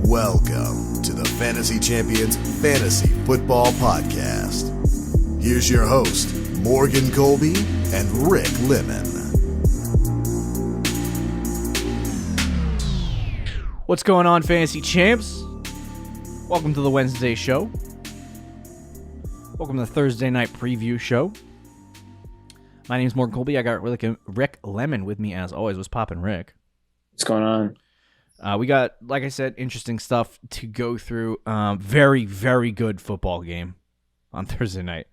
Welcome to the Fantasy Champions Fantasy Football Podcast. Here's your host, Morgan Colby and Rick Lemon. What's going on, Fantasy Champs? Welcome to the Wednesday show. Welcome to the Thursday night preview show. My name's Morgan Colby. I got Rick Lemon with me as always. What's poppin', Rick? What's going on? We got, like I said, interesting stuff to go through. Very, very good football game on Thursday night.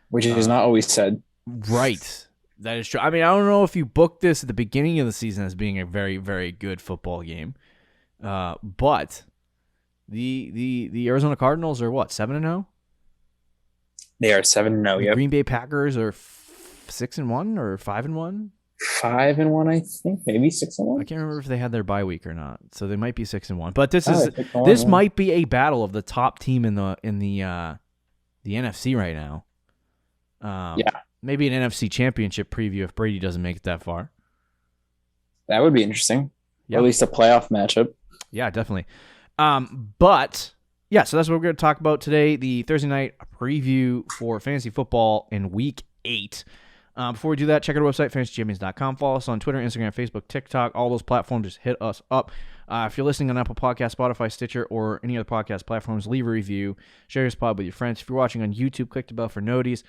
Which is not always said. Right. That is true. I mean, I don't know if you booked this at the beginning of the season as being a very, very good football game. But the Arizona Cardinals are what, 7-0? They are 7-0, yep. Green Bay Packers are 6-1 or 5-1? 5-1, I think. Maybe 6-1. I can't remember if they had their bye week or not. So they might be 6-1. But this might be a battle of the top team in the NFC right now. Yeah. Maybe an NFC Championship preview if Brady doesn't make it that far. That would be interesting. Yep. At least a playoff matchup. Yeah, definitely. But yeah, so that's what we're going to talk about today. The Thursday night preview for fantasy football in Week 8. Before we do that, check out our website, fantasychampions.com. Follow us on Twitter, Instagram, Facebook, TikTok, all those platforms. Just hit us up. If you're listening on Apple Podcasts, Spotify, Stitcher, or any other podcast platforms, leave a review. Share your pod with your friends. If you're watching on YouTube, click the bell for notice.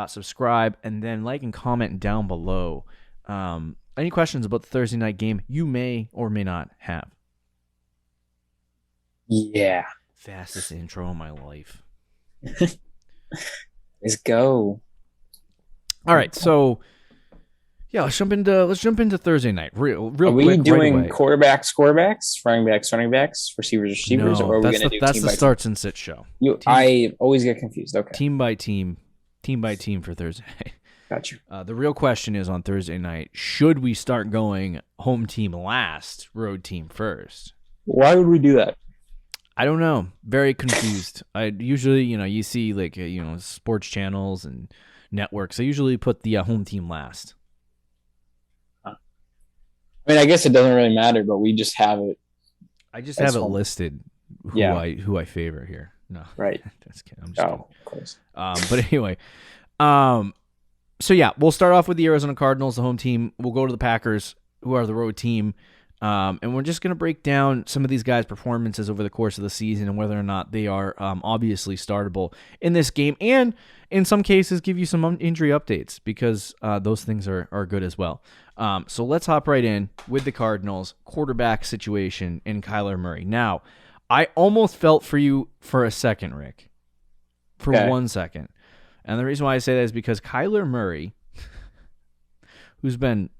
Subscribe, and then like and comment down below. Any questions about the Thursday night game you may or may not have. Yeah. Fastest intro in my life. Let's go. All right, so yeah, let's jump into Thursday night. Real Are quick. we doing right away. quarterbacks, running backs, receivers, No, or are we going to do that's team the by starts and sit show. I always get confused. Okay. Team by team for Thursday night. Got you. The real question is on Thursday night, should we start going home team last, road team first? Why would we do that? I don't know. Very confused. I usually, you see like, sports channels and networks. I usually put the home team last. I mean, I guess it doesn't really matter, but we just have it. I just have it listed who I favor here. No, right. That's kidding. I'm just kidding. Of course. But anyway, so yeah, we'll start off with the Arizona Cardinals, the home team. We'll go to the Packers, who are the road team. And we're just going to break down some of these guys' performances over the course of the season and whether or not they are obviously startable in this game, and in some cases give you some injury updates because those things are good as well. So let's hop right in with the Cardinals quarterback situation in Kyler Murray. Now, I almost felt for you for a second, Rick, for 1 second. And the reason why I say that is because Kyler Murray, who's been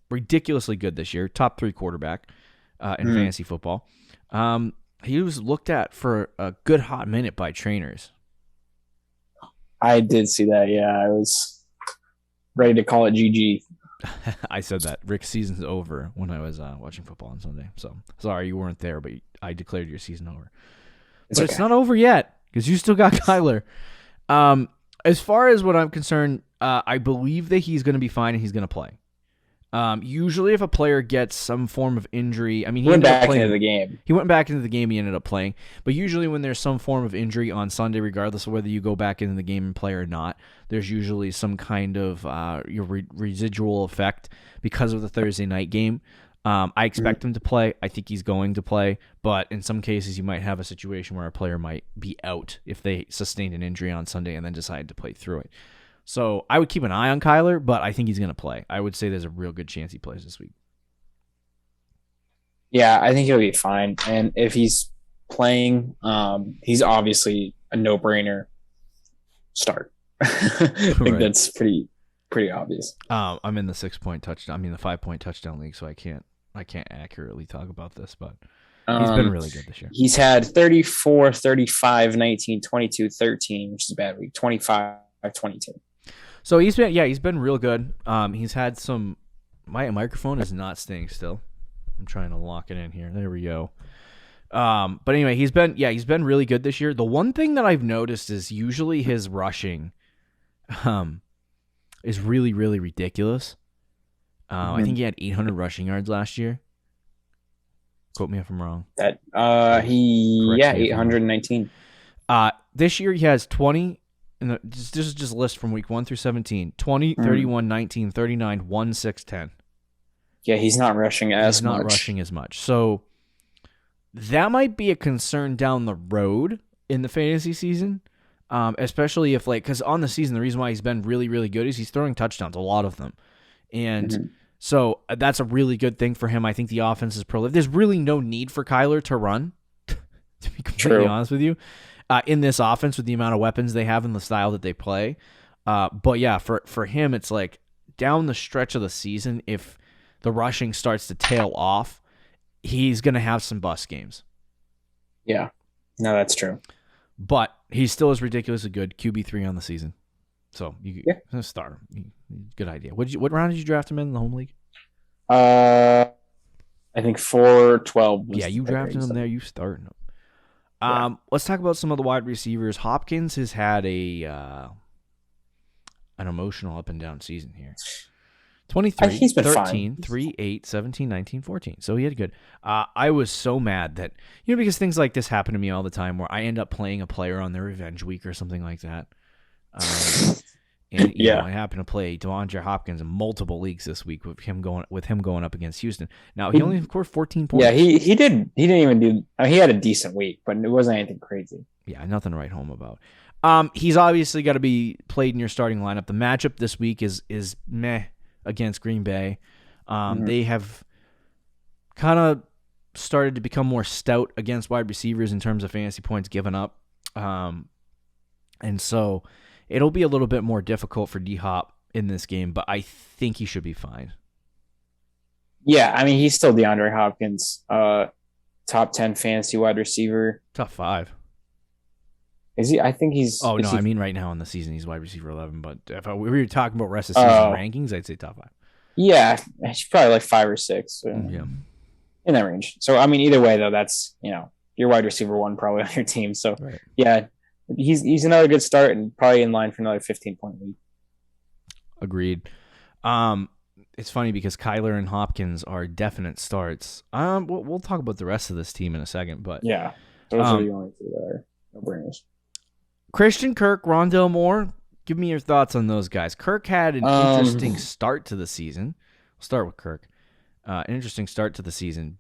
ridiculously good this year, top 3 quarterback in fantasy football. He was looked at for a good hot minute by trainers. I did see that. Yeah, I was ready to call it GG. I said that. Rick's season's over when I was watching football on Sunday. So sorry you weren't there, but I declared your season over. It's not over yet because you still got Kyler. As far as what I'm concerned, I believe that he's going to be fine and he's going to play. Usually if a player gets some form of injury, I mean, he went back into the game. He went back into the game. He ended up playing. But usually when there's some form of injury on Sunday, regardless of whether you go back into the game and play or not, there's usually some kind of residual effect because of the Thursday night game. I expect him to play. I think he's going to play. But in some cases, you might have a situation where a player might be out if they sustained an injury on Sunday and then decide to play through it. So I would keep an eye on Kyler, but I think he's going to play. I would say there's a real good chance he plays this week. Yeah, I think he'll be fine. And if he's playing, he's obviously a no-brainer start. I think that's pretty obvious. I'm in the 5-point touchdown league, so I can't accurately talk about this, but he's been really good this year. He's had 34, 35, 19, 22, 13, which is a bad week, 25, 22. So he's been real good. He's had some. My microphone is not staying still. I'm trying to lock it in here. There we go. But anyway, he's been really good this year. The one thing that I've noticed is usually his rushing, is really, really ridiculous. I think he had 800 rushing yards last year. Quote me if I'm wrong. That Correct me if I'm wrong. 819. This year he has 20. And this is just a list from week 1 through 17. 20, 31, 19, 39, 1, 6, 10. Yeah, he's not rushing as much. He's not rushing as much. So that might be a concern down the road in the fantasy season, especially if, like, because on the season, the reason why he's been really, really good is he's throwing touchdowns, a lot of them. And so that's a really good thing for him. I think the offense is prolific. There's really no need for Kyler to run, to be completely honest with you, in this offense with the amount of weapons they have and the style that they play. But yeah, for him, it's like down the stretch of the season, if the rushing starts to tail off, he's going to have some bust games. Yeah. No, that's true. But he still is ridiculously good. QB3 on the season. So you can start him. Good idea. What round did you draft him in the home league? I think 412. Yeah, you drafted him there. You started him. Let's talk about some of the wide receivers. Hopkins has had an emotional up and down season here. 23, he's been 13, fine. 3, 8, 17, 19, 14. So he had good. I was so mad that, because things like this happen to me all the time where I end up playing a player on their revenge week or something like that. And I happen to play Devonte Hopkins in multiple leagues this week with him going up against Houston. Now he only scored 14 points. Yeah, he didn't even do. He had a decent week, but it wasn't anything crazy. Yeah, nothing to write home about. He's obviously got to be played in your starting lineup. The matchup this week is meh against Green Bay. They have kind of started to become more stout against wide receivers in terms of fantasy points given up, and so it'll be a little bit more difficult for D-Hop in this game, but I think he should be fine. Yeah, I mean, he's still DeAndre Hopkins, top 10 fantasy wide receiver. Top 5. Is he? I think he's... Oh, no, I mean right now in the season, he's wide receiver 11, but if we were talking about rest of season rankings, I'd say top 5. Yeah, he's probably like 5 or 6. Yeah. In that range. So, I mean, either way, though, that's, your wide receiver 1 probably on your team. So, right. Yeah, he's another good start and probably in line for another 15-point lead. Agreed. It's funny because Kyler and Hopkins are definite starts. We'll talk about the rest of this team in a second, but yeah, those are the only two that are no-brainers. Christian Kirk, Rondell Moore. Give me your thoughts on those guys. Kirk had an interesting start to the season. We'll start with Kirk. An interesting start to the season,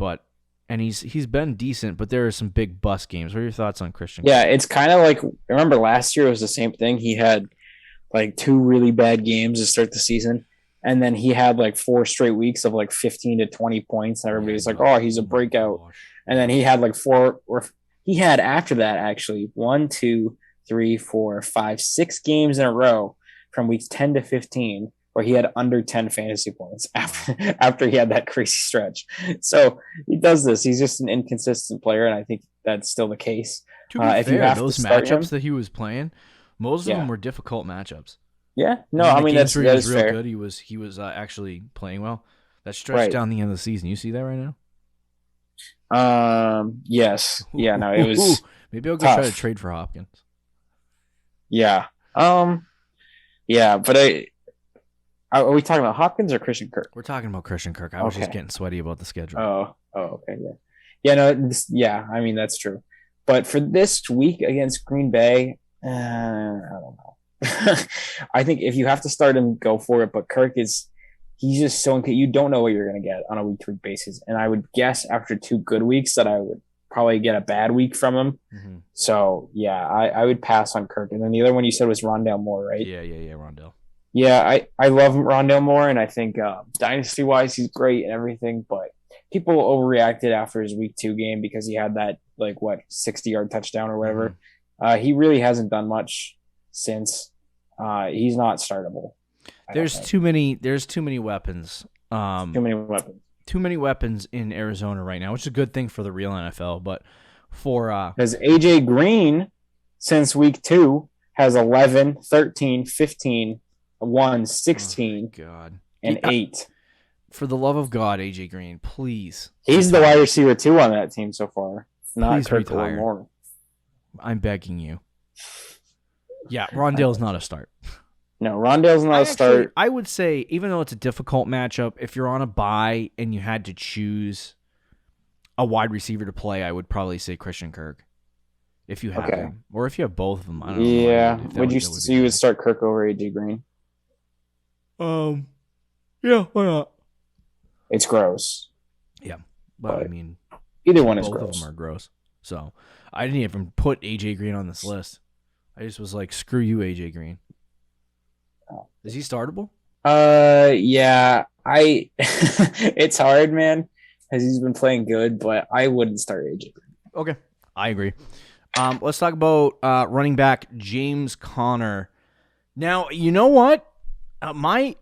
and he's been decent, but there are some big bust games. What are your thoughts on Christian? Yeah, it's kind of like, remember last year it was the same thing. He had like 2 really bad games to start the season, and then he had like 4 straight weeks of like 15 to 20 points, and everybody's like, oh, he's a breakout. And then he had like 4, or he had after that actually 1, 2, 3, 4, 5, 6 games in a row from weeks 10 to 15 where he had under 10 fantasy points after he had that crazy stretch. So he does this. He's just an inconsistent player, and I think that's still the case. To be fair, those matchups that he was playing, most of them were difficult matchups. Yeah, no, I mean that's real fair. Good. He was actually playing well. That stretch down the end of the season. You see that right now? Yes. Yeah. No, it was. Maybe I'll go try to trade for Hopkins. Yeah. Yeah, but are we talking about Hopkins or Christian Kirk? We're talking about Christian Kirk. I was just getting sweaty about the schedule. Oh, okay, yeah. No, I mean that's true. But for this week against Green Bay, I don't know. I think if you have to start him, go for it. But Kirk he's just so you don't know what you're going to get on a week-to-week basis. And I would guess after 2 good weeks that I would probably get a bad week from him. Mm-hmm. So, yeah, I would pass on Kirk. And then the other one you said was Rondell Moore, right? Yeah, Rondell. Yeah, I love Rondell Moore, and I think dynasty-wise he's great and everything, but people overreacted after his week 2 game because he had that, 60-yard touchdown or whatever. Mm-hmm. He really hasn't done much since. He's not startable. There's too many weapons. Too many weapons in Arizona right now, which is a good thing for the real NFL, but for because AJ Green since week 2 has 11, 13, 15, 1, 16, and 8. For the love of God, AJ Green, please. He's the wide receiver 2 on that team so far. Not Kirk or Moore. I'm begging you. Yeah, Rondell's not a start. No, Rondell's not a start. I would say, even though it's a difficult matchup, if you're on a bye and you had to choose a wide receiver to play, I would probably say Christian Kirk. If you have him, or if you have both of them, I don't know. Yeah, you would start Kirk over AJ Green? Yeah, why not? It's gross. Yeah, but I mean, either one is gross. Both of them are gross. So I didn't even put AJ Green on this list. I just was like, screw you, AJ Green. Oh. Is he startable? Yeah. It's hard, man, because he's been playing good, but I wouldn't start AJ Green. Okay, I agree. Let's talk about running back James Conner. Now, you know what? I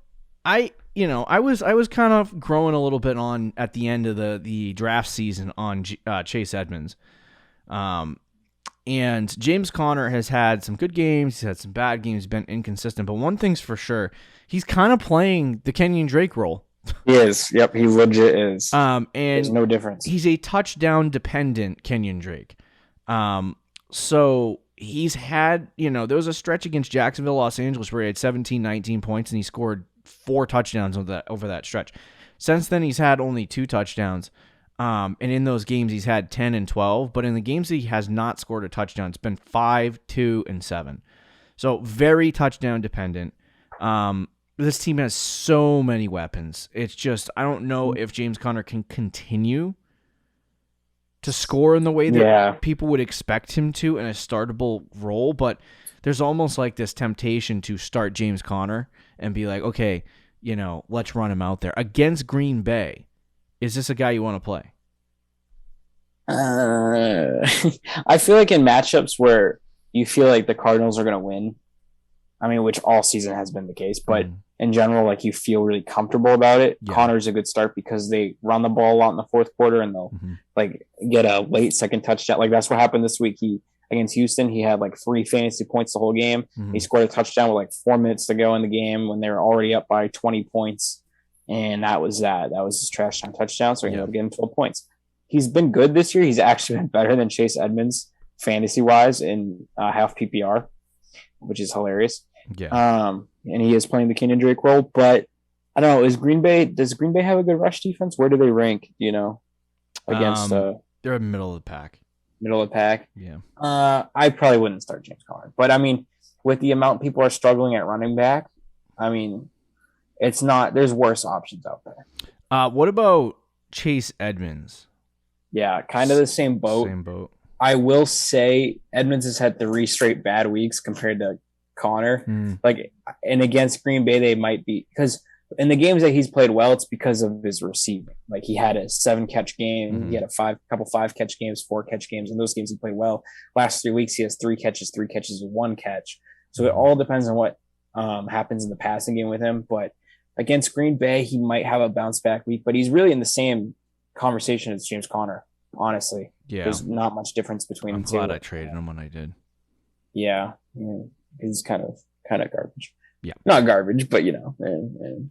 was kind of growing a little bit on at the end of the draft season on Chase Edmonds. And James Conner has had some good games. He's had some bad games. He's been inconsistent. But one thing's for sure, he's kind of playing the Kenyon Drake role. He is. Yep, he legit is. And there's no difference. He's a touchdown dependent Kenyon Drake. So he's had, there was a stretch against Jacksonville, Los Angeles, where he had 17, 19 points, and he scored 4 touchdowns over that stretch. Since then, he's had only 2 touchdowns. And in those games, he's had 10 and 12. But in the games that he has not scored a touchdown, it's been 5, 2, and 7. So very touchdown dependent. This team has so many weapons. It's just, I don't know if James Conner can continue to score in the way that people would expect him to in a startable role. But there's almost like this temptation to start James Conner and be like, okay, let's run him out there. Against Green Bay, is this a guy you want to play? I feel like in matchups where you feel like the Cardinals are going to win, which all season has been the case, but in general, like you feel really comfortable about it. Yeah. Connor's a good start because they run the ball a lot in the fourth quarter and they'll like get a late second touchdown. Like that's what happened this week. Against Houston, he had like 3 fantasy points the whole game. He scored a touchdown with like 4 minutes to go in the game when they were already up by 20 points. And that was his trash time touchdown. So he ended up getting 12 points. He's been good this year. He's actually been better than Chase Edmonds fantasy wise in half PPR, which is hilarious. Yeah. And he is playing the Kenyon Drake role, but I don't know. Does Green Bay have a good rush defense? Where do they rank? Against they're in middle of the pack. Middle of the pack. Yeah. I probably wouldn't start James Conner, but with the amount people are struggling at running back, it's not. There's worse options out there. What about Chase Edmonds? Yeah, kind of the same boat. Same boat. I will say Edmonds has had 3 straight bad weeks compared to Conner. And against Green Bay, they might be, because in the games that he's played well, it's because of his receiving. Like he had a 7-catch game, he had a couple 5-catch games, 4-catch games. In those games, he played well. Last 3 weeks, he has 3 catches, 1 catch. So it all depends on what happens in the passing game with him. But against Green Bay, he might have a bounce back week, but he's really in the same conversation as James Conner. Honestly, there's not much difference between I'm the two. glad I traded him when I did. Yeah, he's kind of garbage. Yeah, not garbage, but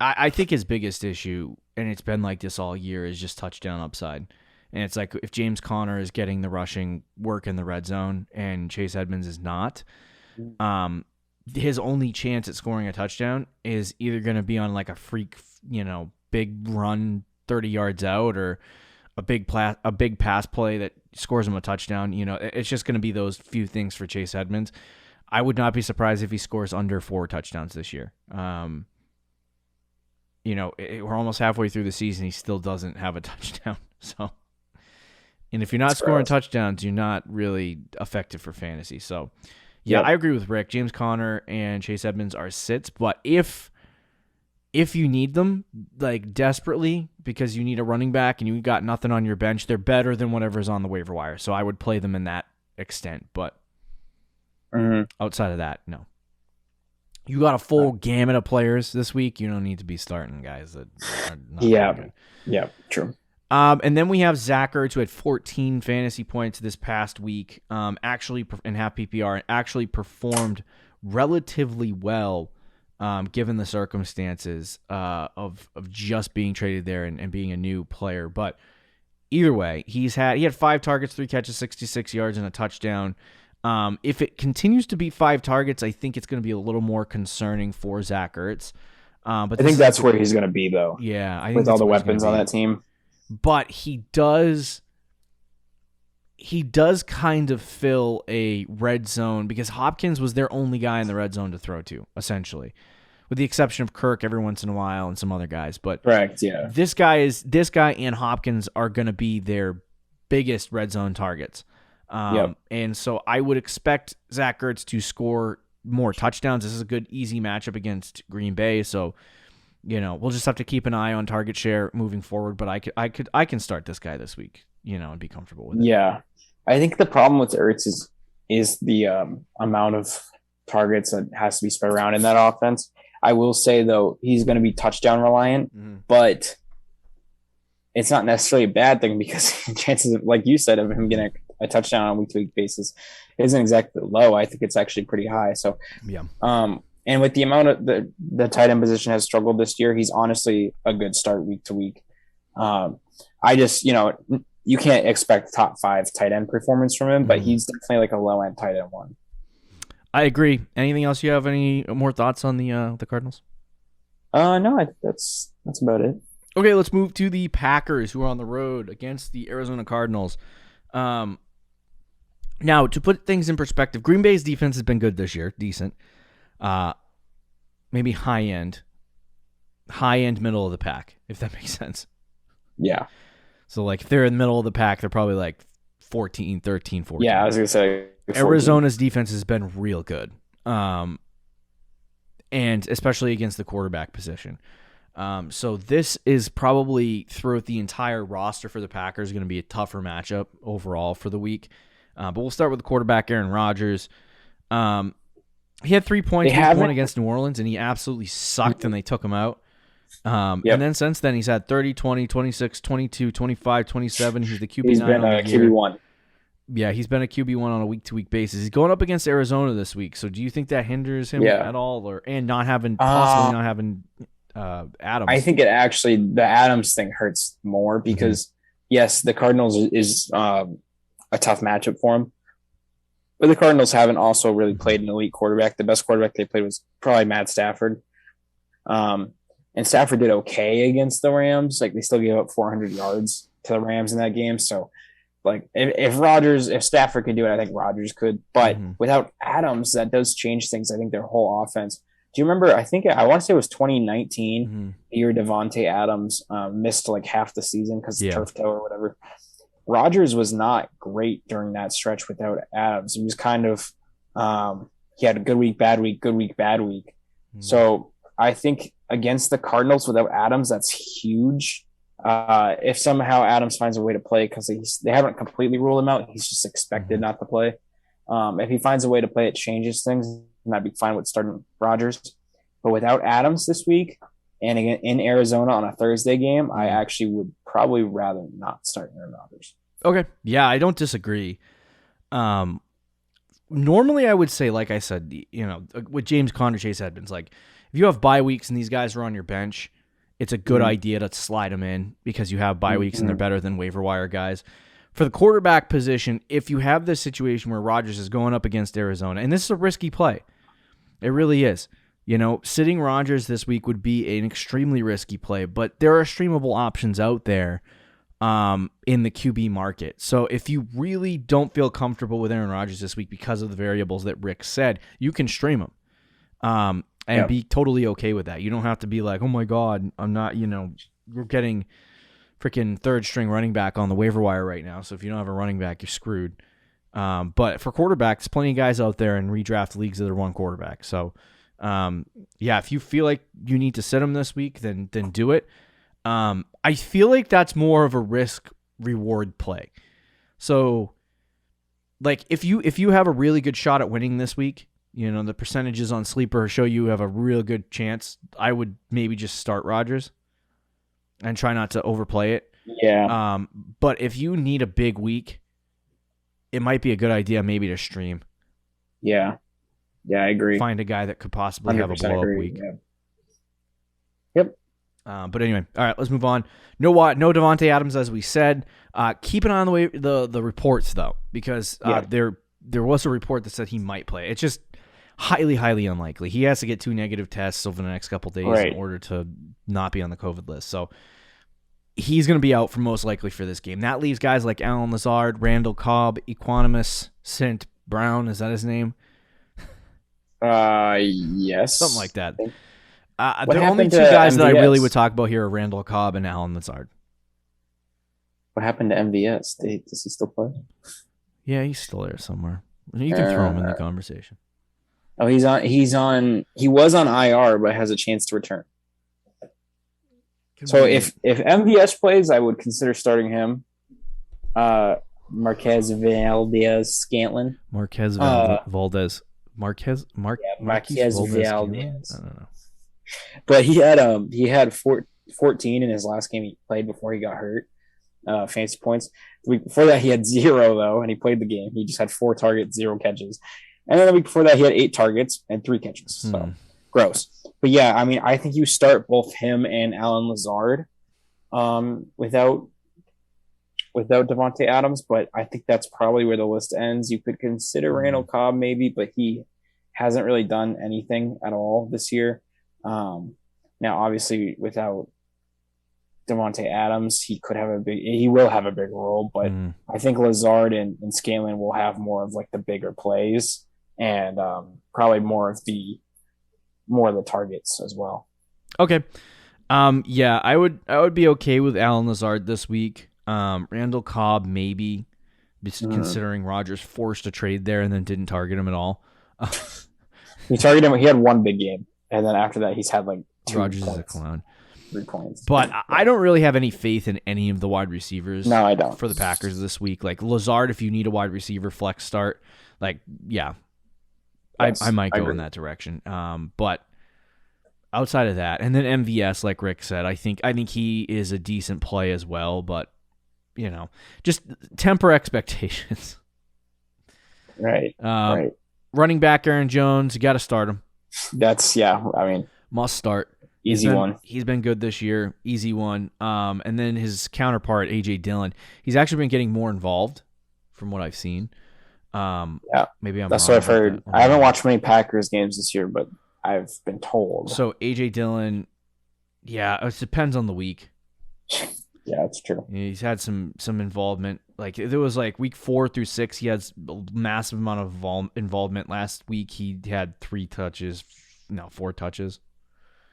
I think his biggest issue, and it's been like this all year, is just touchdown upside. And it's like if James Conner is getting the rushing work in the red zone and Chase Edmonds is not, his only chance at scoring a touchdown is either going to be on like a freak, big run 30 yards out, or a big pass play that scores him a touchdown. It's just going to be those few things for Chase Edmonds. I would not be surprised if he scores under 4 touchdowns this year. We're almost halfway through the season. He still doesn't have a touchdown. So, and if you're not scoring touchdowns, you're not really effective for fantasy. So, I agree with Rick. James Conner and Chase Edmonds are sits, but if you need them like desperately because you need a running back and you got nothing on your bench, they're better than whatever's on the waiver wire. So I would play them in that extent, but outside of that, no. You got a full gamut of players this week. You don't need to be starting guys that are not good. Yeah, true. And then we have Zach Ertz, who had 14 fantasy points this past week, actually in half PPR, and actually performed relatively well, given the circumstances of just being traded there and being a new player. But either way, he had 5 targets, 3 catches, 66 yards, and a touchdown. If it continues to be 5 targets, I think it's going to be a little more concerning for Zach Ertz. But I think that's where he's going to be, though. Yeah, I think with all the weapons on that team. But he does he does kind of fill a red zone because Hopkins was their only guy in the red zone to throw to, essentially, with the exception of Kirk every once in a while and some other guys. But correct, yeah. This guy and Hopkins are going to be their biggest red zone targets. And so I would expect Zach Ertz to score more touchdowns. This is a good, easy matchup against Green Bay. So, we'll just have to keep an eye on target share moving forward. But I can start this guy this week, and be comfortable with it. Yeah. I think the problem with Ertz is the amount of targets that has to be spread around in that offense. I will say, though, he's going to be touchdown reliant, but it's not necessarily a bad thing because chances of, like you said, of him getting a touchdown on a week-to-week basis isn't exactly low. I think it's actually pretty high. So, and with the amount of the tight end position has struggled this year, he's honestly a good start week to week. I just, you can't expect top 5 tight end performance from him, but he's definitely like a low end tight end one. I agree. Anything else you have? Any more thoughts on the Cardinals? No, that's about it. Okay, let's move to the Packers, who are on the road against the Arizona Cardinals. Now, to put things in perspective, Green Bay's defense has been good this year, decent. Maybe high end, middle of the pack, if that makes sense. Yeah. So, like, if they're in the middle of the pack, they're probably like 13, 14. Yeah, I was going to say 14. Arizona's defense has been real good, and especially against the quarterback position. So this is probably throughout the entire roster for the Packers going to be a tougher matchup overall for the week. But we'll start with the quarterback, Aaron Rodgers. He had 3 points week 1 against New Orleans, and he absolutely sucked, and they took him out. And then since then, he's had 30, 20, 26, 22, 25, 27. He's the QB9 He's been on the QB1. Yeah, he's been a QB1 on a week-to-week basis. He's going up against Arizona this week. So do you think that hinders him at all, and possibly not having Adams? I think the Adams thing hurts more because yes, the Cardinals is a tough matchup for him, but the Cardinals haven't also really played an elite quarterback. The best quarterback they played was probably Matt Stafford. And Stafford did okay against the Rams. Like, they still gave up 400 yards to the Rams in that game. So, like, if Stafford could do it, I think Rodgers could. But without Adams, that does change things. I think their whole offense. Do you remember? I want to say it was 2019, the year Devonte Adams missed like half the season because of turf toe or whatever. Rodgers was not great during that stretch without Adams. He was kind of he had a good week, bad week, good week, bad week. So I think against the Cardinals without Adams, that's huge. If somehow Adams finds a way to play, because they haven't completely ruled him out, he's just expected not to play. If he finds a way to play, it changes things, and I'd be fine with starting Rodgers. But without Adams this week, and again in Arizona on a Thursday game, I actually would probably rather not start Aaron Rodgers. Okay. Yeah, I don't disagree. Normally I would say, like I said, with James Conner, Chase Edmonds, like, if you have bye weeks and these guys are on your bench, it's a good idea to slide them in because you have bye weeks and they're better than waiver wire guys. For the quarterback position, if you have this situation where Rodgers is going up against Arizona, and this is a risky play, it really is. Sitting Rodgers this week would be an extremely risky play, but there are streamable options out there in the QB market. So if you really don't feel comfortable with Aaron Rodgers this week because of the variables that Rick said, you can stream him. And be totally okay with that. You don't have to be like, oh my God, I'm not, we're getting freaking third string running back on the waiver wire right now. So if you don't have a running back, you're screwed. But for quarterbacks, plenty of guys out there in redraft leagues that are one quarterback. So if you feel like you need to sit him this week, then do it. I feel like that's more of a risk reward play. So like if you have a really good shot at winning this week, the percentages on Sleeper show you have a real good chance, I would maybe just start Rodgers and try not to overplay it. Yeah. But if you need a big week, it might be a good idea maybe to stream. Yeah. Yeah, I agree. Find a guy that could possibly have a blow-up week. Yeah. Yep. But anyway, all right, let's move on. No Devonte Adams, as we said. Keep an eye on the reports, though, because there was a report that said he might play. It's just highly, highly unlikely. He has to get 2 negative tests over the next couple days in order to not be on the COVID list. So he's going to be out for most likely for this game. That leaves guys like Allen Lazard, Randall Cobb, Equanimus St. Brown. Is that his name? Yes. Something like that. The only two guys that I really would talk about here are Randall Cobb and Allen Lazard. What happened to MVS? Does he still play? Yeah, he's still there somewhere. You can throw him in the conversation. Oh, he was on IR, but has a chance to return. So if MVS plays, I would consider starting him. Marquez Valdez Scantlin. Marquez Valdez. Marquez Valdez. I don't know. But he had 14 in his last game he played before he got hurt. Fantasy points. The week before that, he had 0 though, and he played the game. He just had 4 targets, 0 catches. And then the week before that, he had 8 targets and 3 catches. So gross. But yeah, I mean, I think you start both him and Allen Lazard without Devonte Adams, but I think that's probably where the list ends. You could consider Randall Cobb maybe, but he hasn't really done anything at all this year. Now, obviously, without Devonte Adams, he will have a big role, but I think Lazard and Scanlon will have more of like the bigger plays and probably more of the targets as well. Okay. Yeah, I would be okay with Allen Lazard this week. Randall Cobb maybe, considering Rodgers forced a trade there and then didn't target him at all. He targeted him. He had 1 big game, and then after that, he's had like 2 Rodgers points. is a clown. 3 points. But I don't really have any faith in any of the wide receivers. No, I don't. For the Packers this week. Like Lazard, if you need a wide receiver flex start, like, yeah, yes, I might go in that direction. But outside of that, and then MVS, like Rick said, I think he is a decent play as well, but just temper expectations. Right. Right. Running back Aaron Jones, you got to start him. Must start. Easy one. He's been good this year. Easy one. And then his counterpart, A.J. Dillon, he's actually been getting more involved from what I've seen. Maybe that's what I've heard. I haven't watched many Packers games this year, but I've been told. So A.J. Dillon, yeah, it depends on the week. Yeah, that's true. He's had some involvement. Like there was like week 4 through 6, he has a massive amount of involvement. Last week he had 4 touches.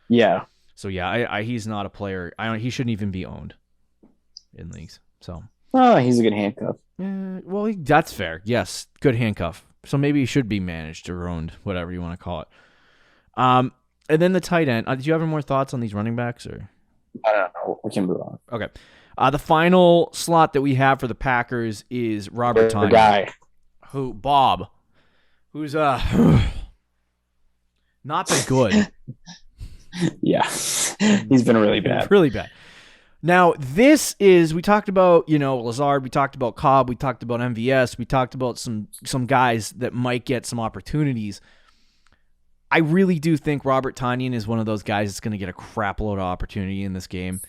Yeah. So yeah, he's not a player. He shouldn't even be owned in leagues. So. Oh, he's a good handcuff. Well, that's fair. Yes, good handcuff. So maybe he should be managed or owned, whatever you want to call it. And then the tight end. Do you have any more thoughts on these running backs or? I don't know. We can move on. Okay. The final slot that we have for the Packers is Robert Tanian. The guy. Bob. Who's not been good. Yeah. He's been really bad. Really bad. Now, we talked about, Lazard, we talked about Cobb, we talked about MVS, we talked about some guys that might get some opportunities. I really do think Robert Tanian is one of those guys that's going to get a crap load of opportunity in this game.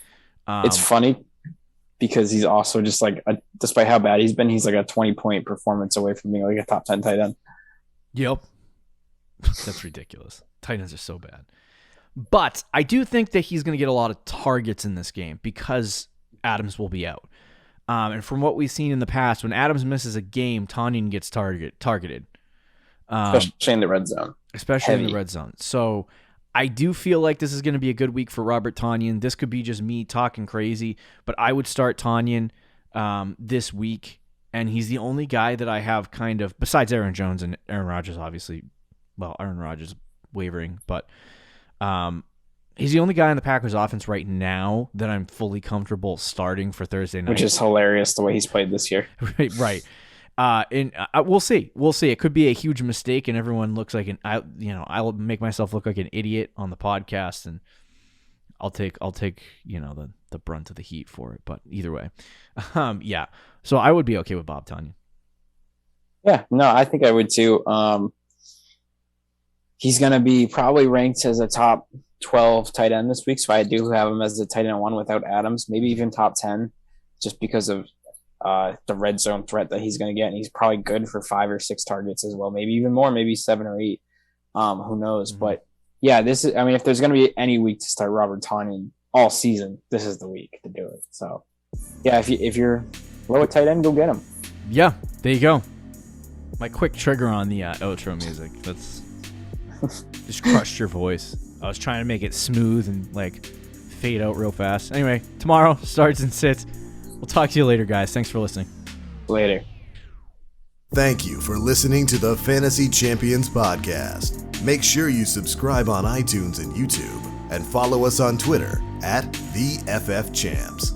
It's funny because he's also just like, despite how bad he's been, he's like a 20-point performance away from being like a top 10 tight end. Yep. That's ridiculous. Tight ends are so bad. But I do think that he's going to get a lot of targets in this game because Adams will be out. And from what we've seen in the past, when Adams misses a game, Tanian gets targeted. Especially in the red zone. In the red zone. So I do feel like this is going to be a good week for Robert Tanian. This could be just me talking crazy, but I would start Tanian this week. And he's the only guy that I have kind of, besides Aaron Jones and Aaron Rodgers, obviously. Well, Aaron Rodgers wavering, but he's the only guy in the Packers offense right now that I'm fully comfortable starting for Thursday night. Which is hilarious the way he's played this year. Right. And we'll see. It could be a huge mistake, and everyone looks like I'll make myself look like an idiot on the podcast, and I'll take the brunt of the heat for it. But either way, yeah. So I would be okay with Bob Tanian. Yeah, no, I think I would too. He's going to be probably ranked as a top 12 tight end this week, so I do have him as the tight end 1 without Adams, maybe even top 10, just because of the red zone threat that he's going to get, and he's probably good for 5 or 6 targets as well, maybe even more, maybe 7 or 8. Who knows? Mm-hmm. But yeah, if there's going to be any week to start Robert Tanian all season, this is the week to do it. So, yeah, if you're low at tight end, go get him. Yeah, there you go. My quick trigger on the outro music. That's just crushed your voice. I was trying to make it smooth and like fade out real fast. Anyway, tomorrow starts and sits. We'll talk to you later, guys. Thanks for listening. Later. Thank you for listening to the Fantasy Champions Podcast. Make sure you subscribe on iTunes and YouTube and follow us on Twitter @TheFFChamps.